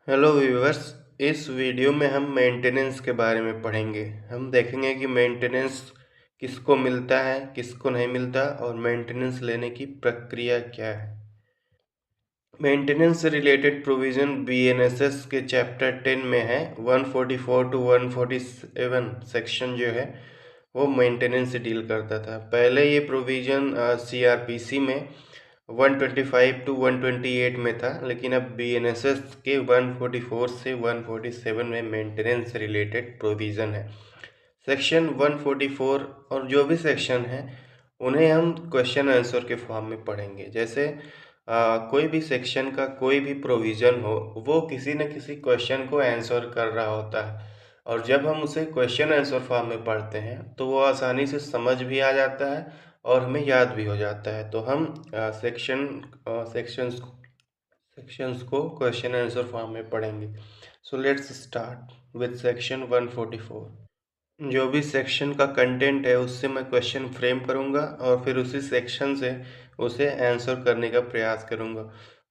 Hello viewers. इस video में हम मेंटेनेंस के बारे में पढ़ेंगे। हम देखेंगे कि मेंटेनेंस किसको मिलता है, किसको नहीं मिलता और मेंटेनेंस लेने की प्रक्रिया क्या है। मेंटेनेंस से रिलेटेड प्रोविज़न बीएनएसएस के चैप्टर 10 में है। 144 टू 147 सेक्शन जो है वो मेंटेनेंस से डील करता था। पहले ये प्रोविज़न सीआरपीसी में 125 टू 128 में था, लेकिन अब बीएनएसएस के 144 से 147 में मेंटेनेंस से रिलेटेड प्रोविज़न है। सेक्शन 144 और जो भी सेक्शन है उन्हें हम क्वेश्चन आंसर के फॉर्म में पढ़ेंगे। जैसे कोई भी सेक्शन का कोई भी प्रोविज़न हो वो किसी न किसी क्वेश्चन को आंसर कर रहा होता है, और जब हम उसे क्वेश्चन आंसर फॉर्म में पढ़ते हैं तो वो आसानी से समझ भी आ जाता है और हमें याद भी हो जाता है। तो हम सेक्शंस को क्वेश्चन आंसर फॉर्म में पढ़ेंगे। So let's start with section 144। जो भी सेक्शन का कंटेंट है उससे मैं क्वेश्चन फ्रेम करूंगा और फिर उसी सेक्शन से उसे आंसर करने का प्रयास करूंगा,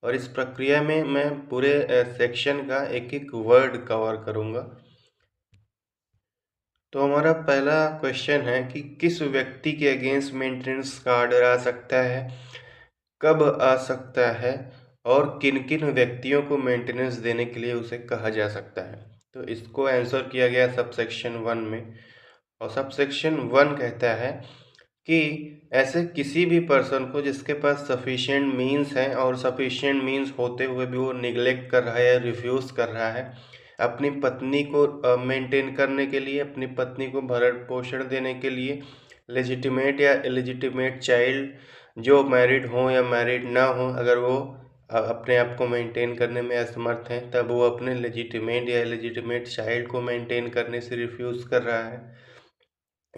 और इस प्रक्रिया में मैं पूरे सेक्शन का एक एक वर्ड कवर करूंगा। तो हमारा पहला क्वेश्चन है कि किस व्यक्ति के अगेंस्ट मेंटेनेंस का ऑर्डर आ सकता है, कब आ सकता है और किन किन व्यक्तियों को मेंटेनेंस देने के लिए उसे कहा जा सकता है। तो इसको आंसर किया गया सब सेक्शन 1 में, और सब सेक्शन 1 कहता है कि ऐसे किसी भी पर्सन को जिसके पास सफिशिएंट मीन्स हैं और सफिशिएंट मीन्स होते हुए भी वो निगलेक्ट कर रहा है या रिफ्यूज़ कर रहा है अपनी पत्नी को मेंटेन करने के लिए, अपनी पत्नी को भरण पोषण देने के लिए, लेजिटिमेट या इलेजिटिमेट चाइल्ड जो मैरिड हो या मैरिड ना हो, अगर वो अपने आप को मेंटेन करने में असमर्थ हैं तब वो अपने लेजिटिमेट या इलेजिटिमेट चाइल्ड को मेंटेन करने से रिफ्यूज़ कर रहा है,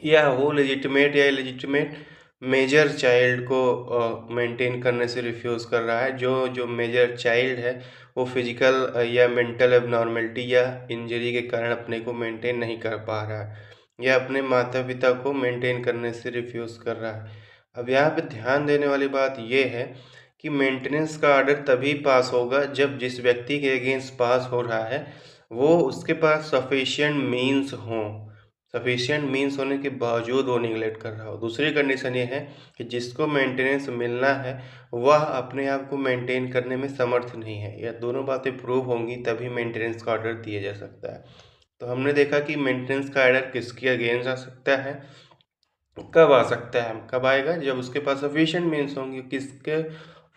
या वो लेजिटिमेट या इलेजिटिमेट मेजर चाइल्ड को मेंटेन करने से रिफ्यूज़ कर रहा है। जो मेजर चाइल्ड है वो फिजिकल या मेंटल एबनॉर्मेलिटी या इंजरी के कारण अपने को मेंटेन नहीं कर पा रहा है, या अपने माता पिता को मेंटेन करने से रिफ्यूज़ कर रहा है। अब यहाँ पे ध्यान देने वाली बात ये है कि मेंटेनेंस का ऑर्डर तभी पास होगा जब जिस व्यक्ति के अगेंस्ट पास हो रहा है वो उसके पास सफिशिएंट मीन्स हों, सफिशिएंट मीन्स होने के बावजूद वो निगलेक्ट कर रहा हो। दूसरी कंडीशन ये है कि जिसको मेंटेनेंस मिलना है वह अपने आप को मेंटेन करने में समर्थ नहीं है। यह दोनों बातें प्रूव होंगी तभी मेंटेनेंस का ऑर्डर दिया जा सकता है। तो हमने देखा कि मेंटेनेंस का ऑर्डर किसके अगेंस्ट आ सकता है, कब आ सकता है, कब आएगा जब उसके पास सफिशिएंट मीन्स होंगे।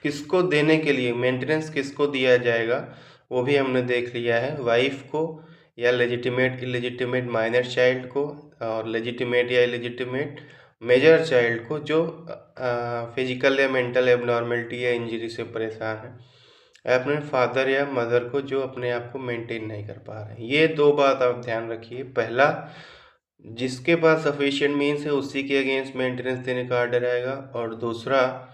किसको देने के लिए मेंटेनेंस किसको दिया जाएगा वो भी हमने देख लिया है, वाइफ को या लेजिटिमेट इलेजिटिमेट माइनर चाइल्ड को, और लेजिटिमेट या इलेजिटिमेट मेजर चाइल्ड को जो फिजिकल या मेंटल एबनॉर्मेलिटी या इंजरी से परेशान है, अपने फादर या मदर को जो अपने आप को मेंटेन नहीं कर पा रहे हैं। ये दो बात आप ध्यान रखिए। पहला, जिसके पास सफिशिएंट मीन्स है उसी के अगेंस्ट मेंटेनेंस देने का ऑर्डर आएगा, और दूसरा,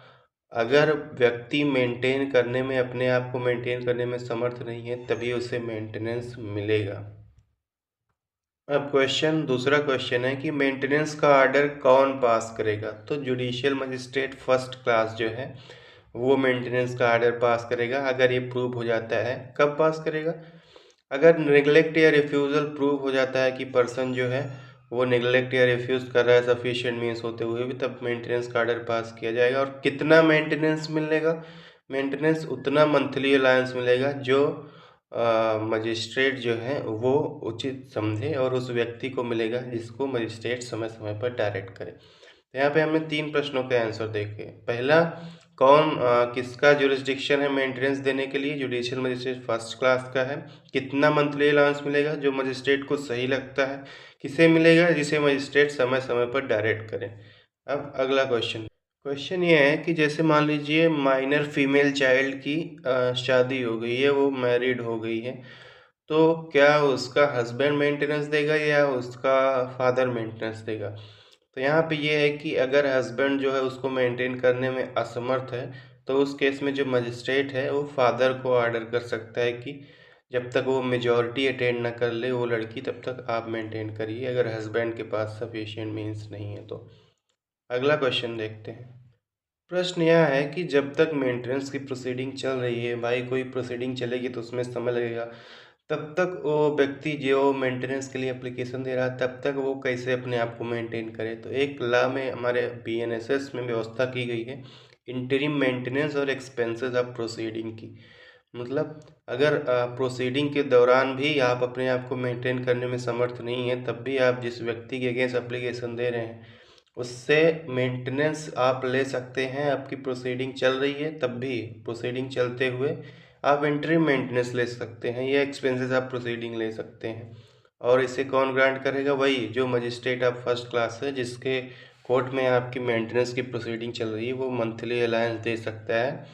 अगर व्यक्ति मेंटेन करने में अपने आप को मेंटेन करने में समर्थ नहीं है तभी उसे मेंटेनेंस मिलेगा। अब दूसरा क्वेश्चन है कि मेंटेनेंस का ऑर्डर कौन पास करेगा। तो जुडिशियल मजिस्ट्रेट फर्स्ट क्लास जो है वो मेंटेनेंस का ऑर्डर पास करेगा अगर ये प्रूव हो जाता है। कब पास करेगा? अगर नेग्लेक्ट या रिफ्यूज़ल प्रूव हो जाता है कि पर्सन जो है वो नेग्लेक्ट या रिफ्यूज़ कर रहा है सफिशिएंट मीन्स होते हुए भी, तब मेंटेनेंस का ऑर्डर पास किया जाएगा। और कितना मेंटेनेंस मिलेगा? मेंटेनेंस उतना मंथली अलाउंस मिलेगा जो मजिस्ट्रेट जो है वो उचित समझे और उस व्यक्ति को मिलेगा जिसको मजिस्ट्रेट समय समय पर डायरेक्ट करे। तो यहाँ पे हमने 3 प्रश्नों के आंसर देखे। पहला, किसका जुरिस्डिक्शन है मेंटेनेंस देने के लिए? जुडिशियल मजिस्ट्रेट फर्स्ट क्लास का है। कितना मंथली अलाउंस मिलेगा? जो मजिस्ट्रेट को सही लगता है। किसे मिलेगा? जिसे मजिस्ट्रेट समय समय पर डायरेक्ट करे। अब अगला क्वेश्चन ये है कि जैसे मान लीजिए माइनर फीमेल चाइल्ड की शादी हो गई है, वो मैरिड हो गई है, तो क्या उसका हस्बैंड मेंटेनेंस देगा या उसका फादर मेंटेनेंस देगा? तो यहाँ पे ये है कि अगर हस्बैंड जो है उसको मेंटेन करने में असमर्थ है तो उस केस में जो मजिस्ट्रेट है वो फादर को ऑर्डर कर सकता है कि जब तक वो मेजॉरिटी अटेंड ना कर ले वो लड़की तब तक आप मेंटेन करिए, अगर हस्बैंड के पास सफिशिएंट मीन्स नहीं है तो। अगला क्वेश्चन देखते हैं। प्रश्न यह है कि जब तक मेंटेनेंस की प्रोसीडिंग चल रही है, भाई कोई प्रोसीडिंग चलेगी तो उसमें समय लगेगा, तब तक वो व्यक्ति जो मेंटेनेंस के लिए एप्लीकेशन दे रहा है तब तक वो कैसे अपने आप को मेंटेन करे। तो एक लॉ में हमारे बीएनएसएस में व्यवस्था की गई है इंटरिम मेंटेनेंस और एक्सपेंसेस ऑफ प्रोसीडिंग की। मतलब अगर प्रोसीडिंग के दौरान भी आप अपने आप को मेंटेन करने में समर्थ नहीं है, तब भी आप जिस व्यक्ति के अगेंस्ट एप्लीकेशन दे रहे हैं उससे मेंटेनेंस आप ले सकते हैं। आपकी प्रोसीडिंग चल रही है तब भी प्रोसीडिंग चलते हुए आप इंटरिम मेंटेनेंस ले सकते हैं या एक्सपेंसेस आप प्रोसीडिंग ले सकते हैं। और इसे कौन ग्रांट करेगा? वही जो मजिस्ट्रेट ऑफ फर्स्ट क्लास है जिसके कोर्ट में आपकी मेंटेनेंस की प्रोसीडिंग चल रही है, वो मंथली अलायंस दे सकता है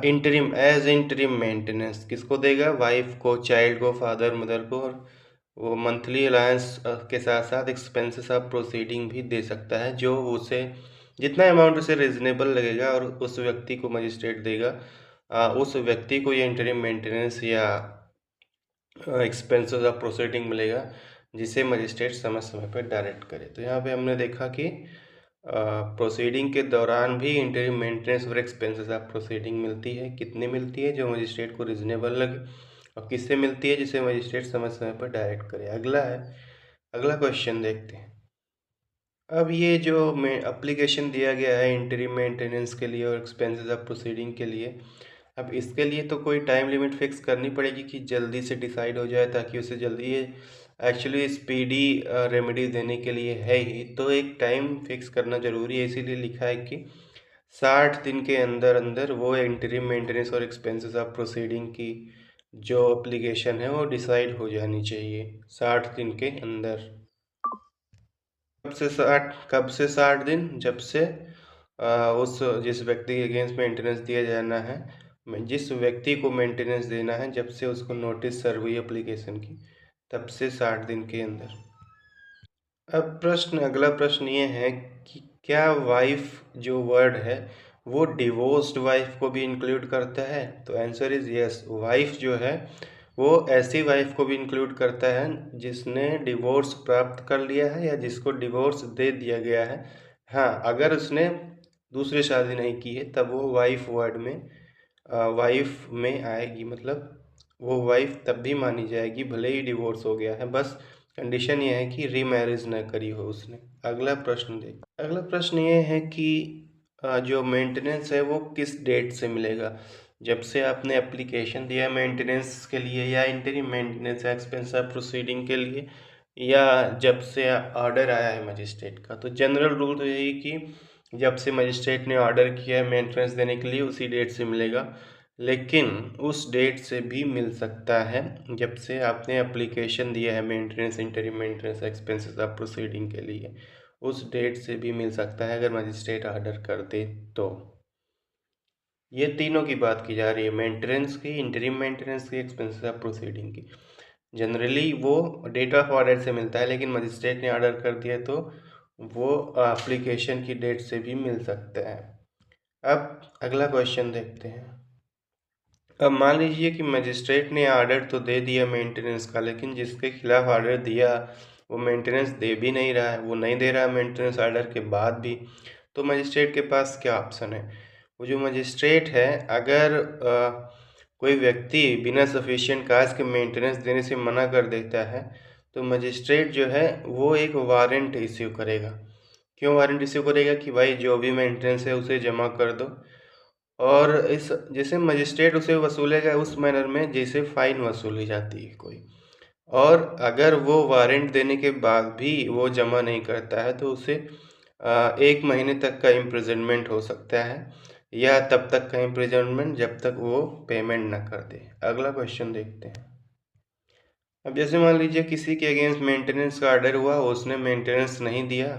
इंटरिम मेंटेनेंस। किसको देगा? वाइफ को, चाइल्ड को, फादर मदर को। और वो मंथली अलायंस के साथ साथ एक्सपेंसेस ऑफ प्रोसीडिंग भी दे सकता है, जो उसे जितना अमाउंट उसे रिजनेबल लगेगा और उस व्यक्ति को मजिस्ट्रेट देगा, उस व्यक्ति को ये इंटरिम मेंटेनेंस या एक्सपेंसेस ऑफ प्रोसीडिंग मिलेगा, जिसे मजिस्ट्रेट समय समय पर डायरेक्ट करे। तो यहाँ पे हमने देखा कि प्रोसीडिंग के दौरान भी इंटरिम मेंटेनेंस और एक्सपेंसेस ऑफ प्रोसीडिंग मिलती है। कितनी मिलती है? जो मजिस्ट्रेट को रिजनेबल लगे। और किससे मिलती है? जिसे मजिस्ट्रेट समय समय पर डायरेक्ट करे। अगला क्वेश्चन देखते हैं। अब ये जो में एप्लीकेशन दिया गया है इंटरिम मेंटेनेंस के लिए और एक्सपेंसेस ऑफ प्रोसीडिंग के लिए, अब इसके लिए तो कोई टाइम लिमिट फिक्स करनी पड़ेगी कि जल्दी से डिसाइड हो जाए, ताकि उसे जल्दी ये एक्चुअली स्पीडी रेमेडी देने के लिए है ही, तो एक टाइम फिक्स करना ज़रूरी है। इसीलिए लिखा है कि 60 दिन के अंदर अंदर वो इंटरिम मेंटेनेंस और एक्सपेंसेस ऑफ प्रोसीडिंग की जो एप्लीकेशन है वो डिसाइड हो जानी चाहिए 60 दिन के अंदर। कब से 60 दिन? जब से उस जिस व्यक्ति के अगेंस्ट मेंटेनेंस दिया जाना है, जिस व्यक्ति को मेंटेनेंस देना है, जब से उसको नोटिस सर्व हुई एप्लीकेशन की, तब से 60 दिन के अंदर। अब अगला प्रश्न ये है कि क्या वाइफ जो वर्ड है वो डिवोर्स्ड वाइफ को भी इंक्लूड करता है? तो आंसर इज यस। वाइफ जो है वो ऐसी वाइफ को भी इंक्लूड करता है जिसने डिवोर्स प्राप्त कर लिया है या जिसको डिवोर्स दे दिया गया है। हाँ, अगर उसने दूसरी शादी नहीं की है तब वो वाइफ वर्ड में वाइफ में आएगी। मतलब वो वाइफ तब भी मानी जाएगी भले ही डिवोर्स हो गया है, बस कंडीशन ये है कि रीमैरिज न करी हो उसने। अगला प्रश्न ये है कि जो मेंटेनेंस है वो किस डेट से मिलेगा? जब से आपने एप्लीकेशन दिया मेंटेनेंस के लिए या interim maintenance expense of proceeding के लिए, या जब से ऑर्डर आया है मजिस्ट्रेट का। तो जनरल रूल तो यही कि जब से मजिस्ट्रेट ने ऑर्डर किया है मेंटेनेंस देने के लिए उसी डेट से मिलेगा, लेकिन उस डेट से भी मिल सकता है जब से आपने एप्लीकेशन दिया है maintenance, interim maintenance expenses of proceeding के लिए, उस डेट से भी मिल सकता है अगर मजिस्ट्रेट ऑर्डर कर दे तो। ये तीनों की बात की जा रही है, मेंटेनेंस की, इंटरिम मेंटेनेंस की, एक्सपेंसेस ऑफ प्रोसीडिंग की। जनरली वो डेट ऑफ ऑर्डर से मिलता है, लेकिन मजिस्ट्रेट ने ऑर्डर कर दिया तो वो एप्लीकेशन की डेट से भी मिल सकता है। अब अगला क्वेश्चन देखते हैं। अब मान लीजिए कि मजिस्ट्रेट ने ऑर्डर तो दे दिया मेंटेनेंस का, लेकिन जिसके खिलाफ ऑर्डर दिया वो मेंटेनेंस दे भी नहीं रहा है, वो नहीं दे रहा है मेंटेनेंस ऑर्डर के बाद भी। तो मजिस्ट्रेट के पास क्या ऑप्शन है? वो जो मजिस्ट्रेट है, अगर कोई व्यक्ति बिना सफिशिएंट काज के मेंटेनेंस देने से मना कर देता है, तो मजिस्ट्रेट जो है वो एक वारंट इश्यू करेगा। क्यों वारंट इश्यू करेगा? कि भाई जो भी मेंटेनेंस है उसे जमा कर दो। और इस जैसे मजिस्ट्रेट उसे वसूलेगा उस मैनर में जैसे फाइन वसूली जाती है कोई। और अगर वो वारंट देने के बाद भी वो जमा नहीं करता है तो उसे 1 महीने तक का इम्प्रिजनमेंट हो सकता है, या तब तक का इम्प्रिजनमेंट जब तक वो पेमेंट ना कर दे। अगला क्वेश्चन देखते हैं। अब जैसे मान लीजिए किसी के अगेंस्ट मेंटेनेंस का ऑर्डर हुआ, उसने मेंटेनेंस नहीं दिया,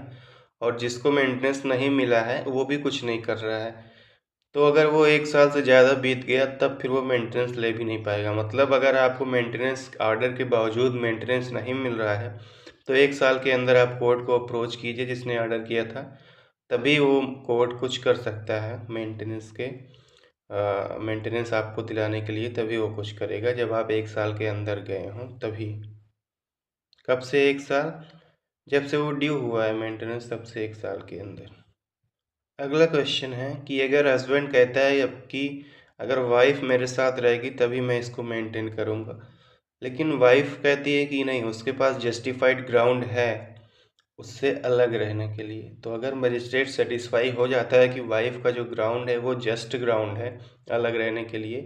और जिसको मेंटेनेंस नहीं मिला है वो भी कुछ नहीं कर रहा है। तो अगर वो 1 साल से ज़्यादा बीत गया तब फिर वो मेंटेनेंस ले भी नहीं पाएगा। मतलब अगर आपको मेंटेनेंस ऑर्डर के बावजूद मेंटेनेंस नहीं मिल रहा है तो 1 साल के अंदर आप कोर्ट को अप्रोच कीजिए जिसने ऑर्डर किया था, तभी वो कोर्ट कुछ कर सकता है मेंटेनेंस आपको दिलाने के लिए। तभी वो कुछ करेगा जब आप 1 साल के अंदर गए हों तभी। कब से 1 साल? जब से वो ड्यू हुआ है मेंटेनेंस, तब से 1 साल के अंदर। अगला क्वेश्चन है कि अगर हस्बैंड कहता है अब कि अगर वाइफ मेरे साथ रहेगी तभी मैं इसको मेंटेन करूँगा, लेकिन वाइफ कहती है कि नहीं, उसके पास जस्टिफाइड ग्राउंड है उससे अलग रहने के लिए। तो अगर मजिस्ट्रेट सेटिस्फाई हो जाता है कि वाइफ का जो ग्राउंड है वो जस्ट ग्राउंड है अलग रहने के लिए,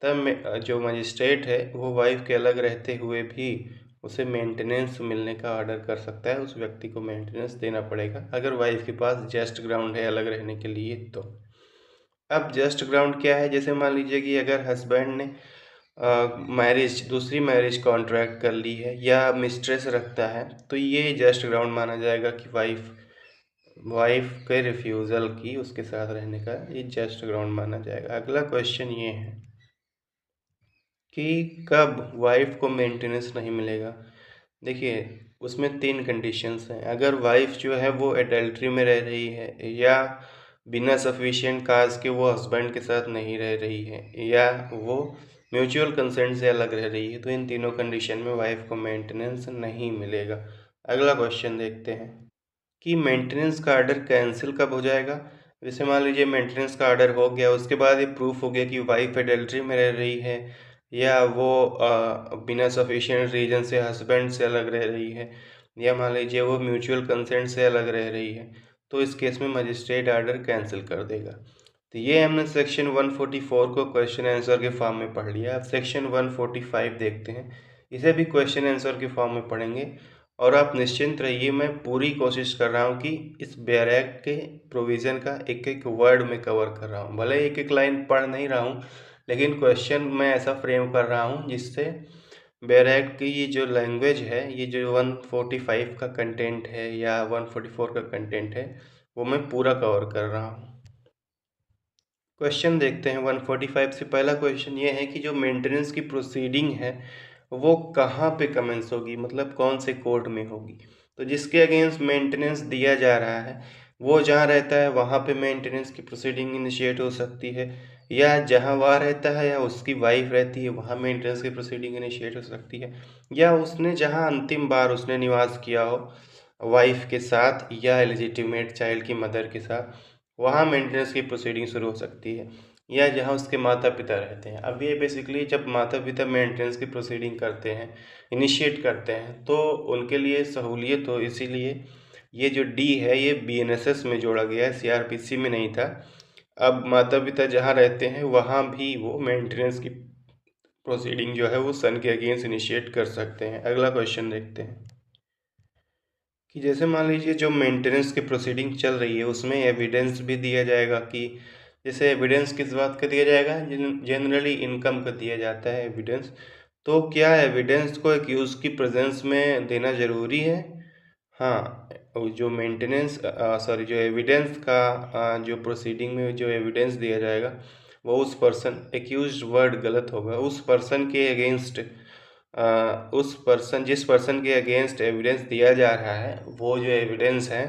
तब जो मजिस्ट्रेट है वो वाइफ के अलग रहते हुए भी उसे मेंटेनेंस मिलने का ऑर्डर कर सकता है। उस व्यक्ति को मेंटेनेंस देना पड़ेगा अगर वाइफ के पास जस्ट ग्राउंड है अलग रहने के लिए। तो अब जस्ट ग्राउंड क्या है? जैसे मान लीजिए कि अगर हस्बैंड ने दूसरी मैरिज कॉन्ट्रैक्ट कर ली है या मिस्ट्रेस रखता है, तो ये जस्ट ग्राउंड माना जाएगा कि वाइफ के रिफ्यूज़ल की उसके साथ रहने का ये जस्ट ग्राउंड माना जाएगा। अगला क्वेश्चन ये है कि कब वाइफ को मेंटेनेंस नहीं मिलेगा। देखिए, उसमें 3 कंडीशंस हैं। अगर वाइफ जो है वो एडल्ट्री में रह रही है, या बिना सफिशिएंट काज के वो हस्बैंड के साथ नहीं रह रही है, या वो म्यूचुअल कंसेंट से अलग रह रही है, तो इन तीनों कंडीशन में वाइफ को मेंटेनेंस नहीं मिलेगा। अगला क्वेश्चन देखते हैं कि मेंटेनेंस का ऑर्डर कैंसिल कब हो जाएगा। जैसे मान लीजिए मेंटेनेंस का ऑर्डर हो गया, उसके बाद ये प्रूफ हो गया कि वाइफ एडल्ट्री में रह रही है, या वो बिना सफिशिएंट रीजन से हस्बैंड से अलग रह रही है, या मान लीजिए वो म्यूचुअल कंसेंट से अलग रह रही है, तो इस केस में मजिस्ट्रेट ऑर्डर कैंसिल कर देगा। तो ये हमने सेक्शन 144 को क्वेश्चन आंसर के फॉर्म में पढ़ लिया। अब सेक्शन 145 देखते हैं, इसे भी क्वेश्चन आंसर के फॉर्म में पढ़ेंगे। और आप निश्चिंत रहिए, मैं पूरी कोशिश कर रहा हूँ कि इस बैरक के प्रोविज़न का एक एक वर्ड में कवर कर रहा हूँ। भले एक एक लाइन पढ़ नहीं रहा हूँ, लेकिन क्वेश्चन मैं ऐसा फ्रेम कर रहा हूँ जिससे बैरक की ये जो लैंग्वेज है, ये जो 145 का कंटेंट है या 144 का कंटेंट है, वो मैं पूरा कवर कर रहा हूँ। क्वेश्चन देखते हैं 145 से। पहला क्वेश्चन ये है कि जो मेंटेनेंस की प्रोसीडिंग है वो कहाँ पे कमेंस होगी, मतलब कौन से कोर्ट में होगी। तो जिसके अगेंस्ट मेंटेनेंस दिया जा रहा है वो जहाँ रहता है वहाँ पे मेंटेनेंस की प्रोसीडिंग इनिशिएट हो सकती है, या जहाँ वह रहता है या उसकी वाइफ रहती है वहाँ मेंटेनेंस की प्रोसीडिंग इनिशिएट हो सकती है, या उसने जहाँ अंतिम बार उसने निवास किया हो वाइफ के साथ या इलेजिटिमेट चाइल्ड की मदर के साथ, वहाँ मेंटेनेंस की प्रोसीडिंग शुरू हो सकती है, या जहाँ उसके माता पिता रहते हैं। अब ये बेसिकली जब माता पिता मेंटेनेंस की प्रोसीडिंग करते हैं, इनिशिएट करते हैं, तो उनके लिए सहूलियत हो, इसीलिए ये जो डी है ये बीएनएसएस में जोड़ा गया है, सीआरपीसी में नहीं था। अब माता पिता जहाँ रहते हैं वहाँ भी वो मेंटेनेंस की प्रोसीडिंग जो है वो सन के अगेंस्ट इनिशिएट कर सकते हैं। अगला क्वेश्चन देखते हैं कि जैसे मान लीजिए जो मेंटेनेंस की प्रोसीडिंग चल रही है उसमें एविडेंस भी दिया जाएगा। कि जैसे एविडेंस किस बात का दिया जाएगा, जनरली इनकम का दिया जाता है एविडेंस। तो क्या एविडेंस को एक्यूज की प्रेजेंस में देना ज़रूरी है? हाँ, जो मेंटेनेंस सॉरी जो एविडेंस का जो प्रोसीडिंग में जो एविडेंस दिया जाएगा वो उस पर्सन, एक्यूज वर्ड गलत होगा, उस पर्सन के अगेंस्ट, जिस पर्सन के अगेंस्ट एविडेंस दिया जा रहा है वो जो एविडेंस है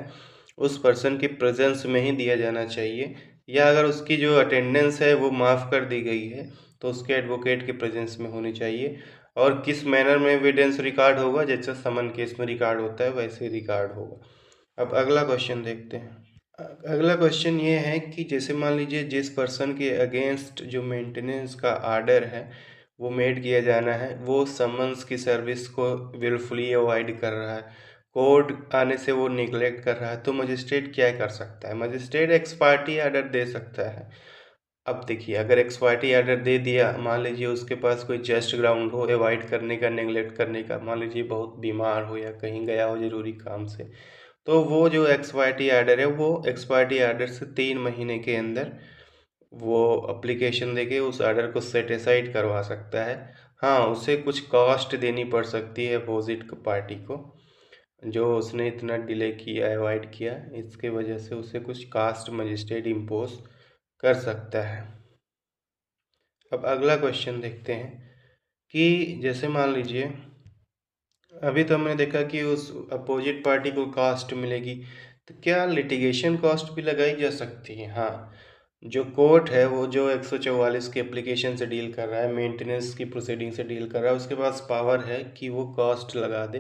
उस पर्सन के प्रेजेंस में ही दिया जाना चाहिए, या अगर उसकी जो अटेंडेंस है वो माफ़ कर दी गई है तो उसके एडवोकेट के प्रेजेंस में होनी चाहिए। और किस मैनर में एविडेंस रिकॉर्ड होगा, जैसे समन केस में रिकॉर्ड होता है वैसे रिकॉर्ड होगा। अब अगला क्वेश्चन देखते हैं। अगला क्वेश्चन ये है कि जैसे मान लीजिए जिस पर्सन के अगेंस्ट जो मेंटेनेंस का आर्डर है वो मेड किया जाना है, वो समन्स की सर्विस को विलफुली अवॉइड कर रहा है, कोर्ट आने से वो निगलेक्ट कर रहा है, तो मजिस्ट्रेट क्या कर सकता है? मजिस्ट्रेट एक्स पार्टी आर्डर दे सकता है। अब देखिए, अगर एक्स पार्टी आर्डर दे दिया, मान लीजिए उसके पास कोई जस्ट ग्राउंड हो अवॉइड करने का, नेगलेक्ट करने का, मान लीजिए बहुत बीमार हो या कहीं गया हो ज़रूरी काम से, तो वो जो एक्स वाई टी आर्डर है वो एक्स वाई टी आर्डर से 3 महीने के अंदर वो अप्लीकेशन देके उस आर्डर को सेटिसाइड करवा सकता है। हाँ, उसे कुछ कॉस्ट देनी पड़ सकती है अपोजिट पार्टी को, जो उसने इतना डिले किया, अवॉइड किया, इसके वजह से उसे कुछ कास्ट मजिस्ट्रेट इम्पोज कर सकता है। अब अगला क्वेश्चन देखते हैं कि जैसे मान लीजिए अभी तो हमने देखा कि उस अपोजिट पार्टी को कास्ट मिलेगी, तो क्या लिटिगेशन कॉस्ट भी लगाई जा सकती है? हाँ, जो कोर्ट है वो जो 144 की एप्लीकेशन से डील कर रहा है, मेंटेनेंस की प्रोसीडिंग से डील कर रहा है, उसके पास पावर है कि वो कॉस्ट लगा दे,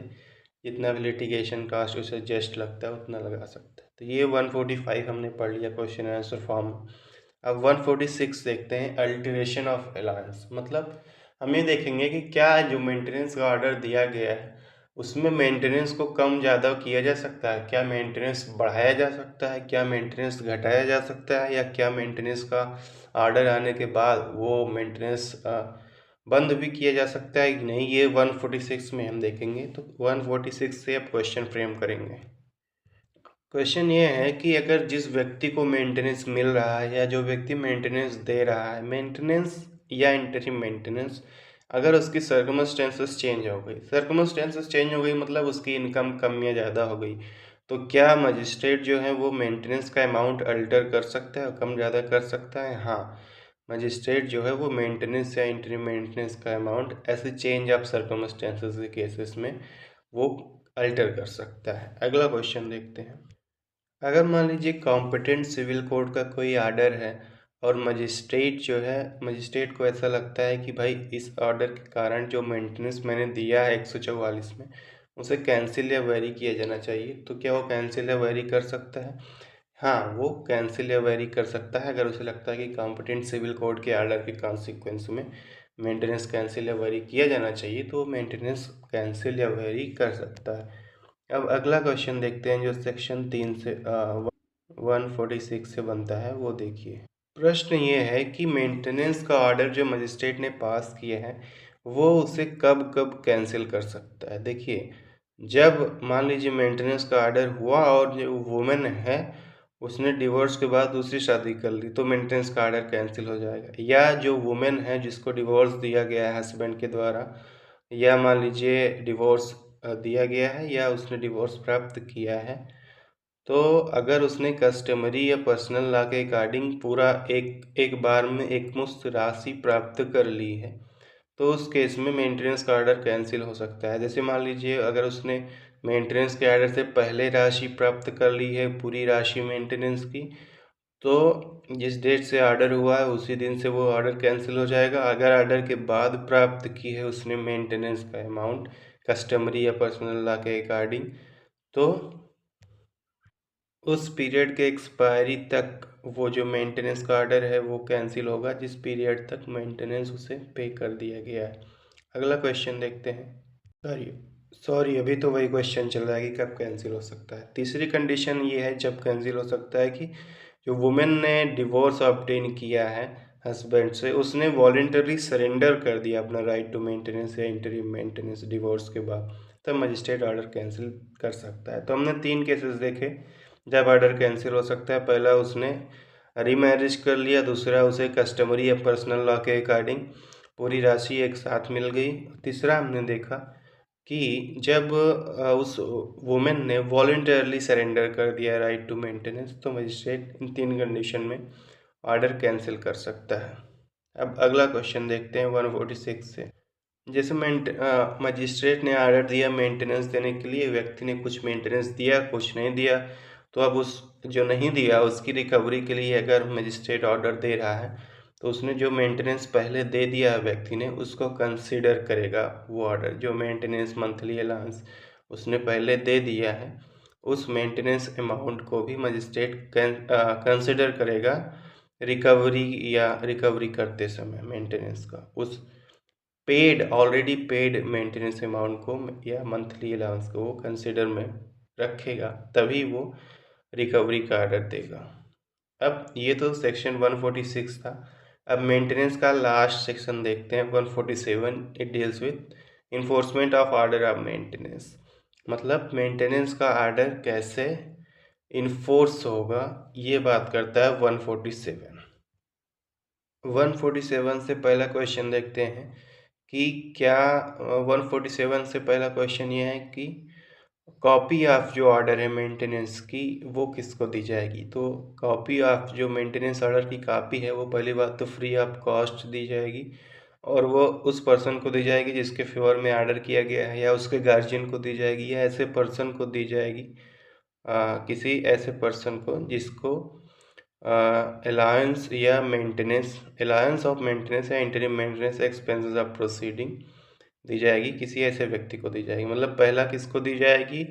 जितना भी लिटिगेशन कॉस्ट उसे जस्ट लगता है उतना लगा सकता है। तो ये 145 हमने पढ़ लिया क्वेश्चन आंसर फॉर्म। अब 146 देखते हैं, अल्टरेशन ऑफ अलाउंस। मतलब हम ये देखेंगे कि क्या जो मेंटेनेंस का ऑर्डर दिया गया है उसमें मेंटेनेंस को कम ज़्यादा किया जा सकता है, क्या मेंटेनेंस बढ़ाया जा सकता है, क्या मेंटेनेंस घटाया जा सकता है, या क्या मेंटेनेंस का ऑर्डर आने के बाद वो मेंटेनेंस बंद भी किया जा सकता है कि नहीं, ये 146 में हम देखेंगे। तो 146 से अब क्वेश्चन फ्रेम करेंगे। क्वेश्चन ये है कि अगर जिस व्यक्ति को मेंटेनेंस मिल रहा है या जो व्यक्ति मेंटेनेंस दे रहा है, मेंटेनेंस या इंटरिम मेंटेनेंस, अगर उसकी सर्कमस्टेंसेस चेंज हो गई, सर्कमस्टेंसेस चेंज हो गई मतलब उसकी इनकम कम या ज़्यादा हो गई, तो क्या मजिस्ट्रेट जो है वो मेंटेनेंस का अमाउंट अल्टर कर सकता है और कम ज़्यादा कर सकता है? हाँ, मजिस्ट्रेट जो है वो मेंटेनेंस या इंटरिम मेंटेनेंस का अमाउंट ऐसे चेंज ऑफ सर्कमस्टेंसेस के केसेस में वो अल्टर कर सकता है। अगला क्वेश्चन देखते हैं। अगर मान लीजिए कॉम्पिटेंट सिविल कोर्ट का कोई आर्डर है और मजिस्ट्रेट जो है, मजिस्ट्रेट को ऐसा लगता है कि भाई इस ऑर्डर के कारण जो मेंटेनेंस मैंने दिया है 144 में उसे कैंसिल या वेरी किया जाना चाहिए, तो क्या वो कैंसिल या वेरी कर सकता है? हाँ, वो कैंसिल या वेरी कर सकता है अगर उसे लगता है कि कॉम्पिटेंट सिविल कोर्ट के आर्डर के कॉन्सिक्वेंस में मेंटेनेंस कैंसिल या वेरी किया जाना चाहिए, तो वो मेंटेनेंस कैंसिल या वेरी कर सकता है। अब अगला क्वेश्चन देखते हैं जो सेक्शन 3 से 146 से बनता है, वो देखिए। प्रश्न ये है कि मेंटेनेंस का ऑर्डर जो मजिस्ट्रेट ने पास किया है वो उसे कब कब कैंसिल कर सकता है। देखिए, जब मान लीजिए मेंटेनेंस का ऑर्डर हुआ और जो वुमेन है उसने डिवोर्स के बाद दूसरी शादी कर ली तो मेंटेनेंस का ऑर्डर कैंसिल हो जाएगा, या जो वुमेन है जिसको डिवोर्स दिया गया है हस्बैंड के द्वारा, या मान लीजिए डिवोर्स दिया गया है या उसने डिवोर्स प्राप्त किया है, तो अगर उसने कस्टमरी या पर्सनल लॉ के अकॉर्डिंग पूरा एक एक बार में एकमुश्त राशि प्राप्त कर ली है तो उस केस में मेंटेनेंस का ऑर्डर कैंसिल हो सकता है। जैसे मान लीजिए अगर उसने मेंटेनेंस के ऑर्डर से पहले राशि प्राप्त कर ली है, पूरी राशि मेंटेनेंस की, तो जिस डेट से ऑर्डर हुआ है उसी दिन से वो ऑर्डर कैंसिल हो जाएगा। अगर ऑर्डर के बाद प्राप्त की है उसने मेंटेनेंस का अमाउंट कस्टमरी या पर्सनल लॉ के अकॉर्डिंग, तो उस पीरियड के एक्सपायरी तक वो जो मेंटेनेंस का ऑर्डर है वो कैंसिल होगा जिस पीरियड तक मेंटेनेंस उसे पे कर दिया गया है। अगला क्वेश्चन देखते हैं। सॉरी सॉरी अभी तो वही क्वेश्चन चल रहा है कि कब कैंसिल हो सकता है। तीसरी कंडीशन ये है जब कैंसिल हो सकता है कि जो वुमेन ने डिवोर्स ऑब्टेन किया है हस्बैंड से, उसने वॉलेंटरी सरेंडर कर दिया अपना राइट टू मेंटेनेंस या इंटरिम मेंटेनेंस डिवोर्स के बाद, तब मजिस्ट्रेट ऑर्डर कैंसिल कर सकता है। तो हमने 3 केसेस देखे जब ऑर्डर कैंसिल हो सकता है। पहला, उसने रीमैरिज कर लिया, दूसरा उसे कस्टमरी या पर्सनल लॉ के अकॉर्डिंग पूरी राशि एक साथ मिल गई, तीसरा हमने देखा कि जब उस वुमेन ने वॉलंटरली सरेंडर कर दिया राइट टू मेंटेनेंस, तो मजिस्ट्रेट इन 3 कंडीशन में ऑर्डर कैंसिल कर सकता है। अब अगला क्वेश्चन देखते हैं 146 से। जैसे मजिस्ट्रेट ने ऑर्डर दिया मेंटेनेंस देने के लिए, व्यक्ति ने कुछ मेंटेनेंस दिया कुछ नहीं दिया, तो अब उस जो नहीं दिया उसकी रिकवरी के लिए अगर मजिस्ट्रेट ऑर्डर दे रहा है तो उसने जो मेंटेनेंस पहले दे दिया है व्यक्ति ने उसको कंसीडर करेगा। वो ऑर्डर जो मेंटेनेंस मंथली अलाउंस उसने पहले दे दिया है उस मेंटेनेंस अमाउंट को भी मजिस्ट्रेट कंसीडर करेगा रिकवरी या रिकवरी करते समय मेंटेनेंस का, उस paid already paid maintenance amount को या मंथली अलाउंस को वो कंसिडर में रखेगा, तभी वो रिकवरी का ऑर्डर देगा। अब ये तो सेक्शन 146 था। अब मेंटेनेंस का लास्ट सेक्शन देखते हैं 147। It deals with enforcement of order of maintenance. मतलब मेंटेनेंस का ऑर्डर कैसे इन्फोर्स होगा ये बात करता है 147। 147 से पहला क्वेश्चन देखते हैं कि क्या 147 से पहला क्वेश्चन ये है कि कॉपी ऑफ जो ऑर्डर है मेंटेनेंस की वो किसको दी जाएगी। तो कॉपी ऑफ जो मेंटेनेंस ऑर्डर की कॉपी है वो पहली बात तो फ्री ऑफ कॉस्ट दी जाएगी और वो उस पर्सन को दी जाएगी जिसके फेवर में ऑर्डर किया गया है, या उसके गार्जियन को दी जाएगी, या ऐसे पर्सन को दी जाएगी किसी ऐसे पर्सन को जिसको अलाउंस या मेंटेनेंस, अलाउंस ऑफ मेंटेनेंस या interim maintenance expenses of proceeding दी जाएगी, किसी ऐसे व्यक्ति को दी जाएगी। मतलब पहला किसको दी जाएगी,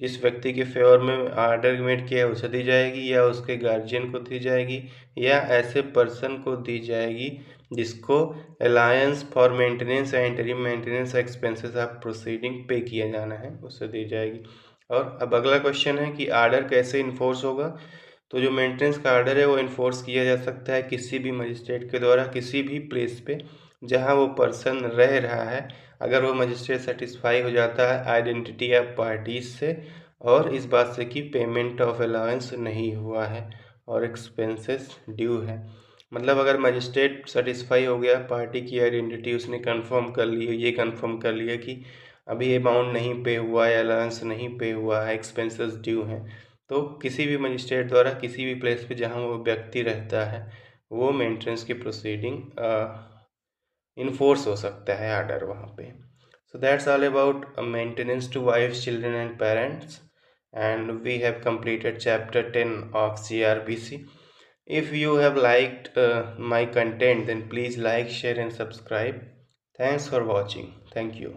जिस व्यक्ति के फेवर में आर्डर मेड किया है उसे दी जाएगी, या उसके गार्जियन को दी जाएगी, या ऐसे पर्सन को दी जाएगी जिसको अलायंस फॉर मेंटेनेंस या interim maintenance expenses of proceeding पे किया जाना है, उसे दी जाएगी। और अब अगला क्वेश्चन है कि आर्डर कैसे इन्फोर्स होगा। तो जो मेंटेनेंस का आर्डर है वो इन्फोर्स किया जा सकता है किसी भी मजिस्ट्रेट के द्वारा किसी भी प्लेस पे जहाँ वो पर्सन रह रहा है, अगर वो मजिस्ट्रेट सेटिस्फाई हो जाता है आइडेंटिटी ऑफ पार्टीज से और इस बात से कि पेमेंट ऑफ अलाउंस नहीं हुआ है और एक्सपेंसेस ड्यू है। मतलब अगर मजिस्ट्रेट सेटिस्फाई हो गया पार्टी की आइडेंटिटी, उसने कंफर्म कर ली, ये कंफर्म कर लिया कि अभी अमाउंट नहीं पे हुआ है, अलाउंस नहीं पे हुआ है, एक्सपेंसेस ड्यू हैं, तो किसी भी मजिस्ट्रेट द्वारा किसी भी प्लेस पे जहाँ वो व्यक्ति रहता है वो मेंटेनेंस की प्रोसीडिंग इन्फोर्स हो सकता है आर्डर वहाँ पे। So that's all about maintenance to wives, children and parents, and we have completed chapter 10 of CRPC. If you have liked my content, then please like, share and subscribe. Thanks for watching. Thank you.